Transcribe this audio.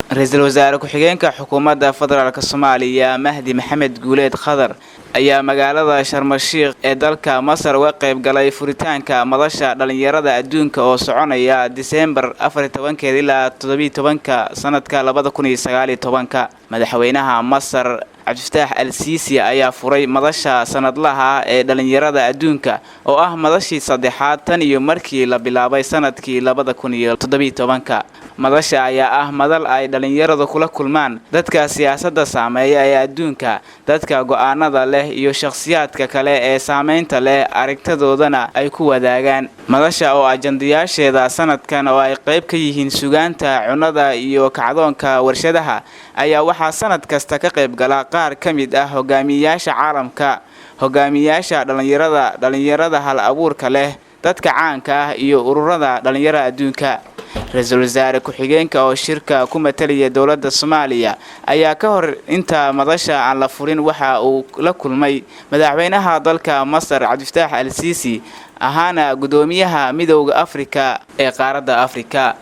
Ra'iisul Wasaare ku-xigeenka xukuumadda Federaalka Soomaaliya Mahdi Maxamed Guuleed Khadar ayaa magaalada Sharm el-Sheikh ee dalka Masar uga qayb galay furitaanka madasha dhalinyarada adduunka oo soconaya December 14 ilaa 17 sanadka 2019. Madaxweynaha Masar Abdulfataax al-Siisi ayaa furay madasha sanadlaha ee dhalinyarada adduunka oo ah madashii saddexaad tan iyo markii la bilaabay sanadkii 2017. madasha ayaa ah madal ay dhalinyaradu kula kulmaan dadka siyaasadda saameeya ee adduunka, dadka go'aanada leh iyo shakhsiyaadka kale ee saameynta leh aragtidoodana ay ku wadaagaan. madasha oo ajandayaasheeda sanadkan oo ay qayb ka yihiin sugaanta, cunnada iyo kacdoonka warshadaha ayaa waxaa sanad kasta ka qayb gala qaar ka mid ah hogaamiyayaasha caalamka, hogaamiyayaasha dhalinyarada hal abuurka leh, dadka caanka ah iyo ururada dhalinyarada adduunka. Ra'iisul Wasaare ku-xigeenka oo shirka ku matalaya dowladda Soomaaliya ayaa ka hor inta madasha aan la furin waxa uu la kulmay madaxweynaha dalka Masar Abdulfataax al-Siisi ahaana gudoomiyaha Midowga Afrika ee qaaradda Afrika.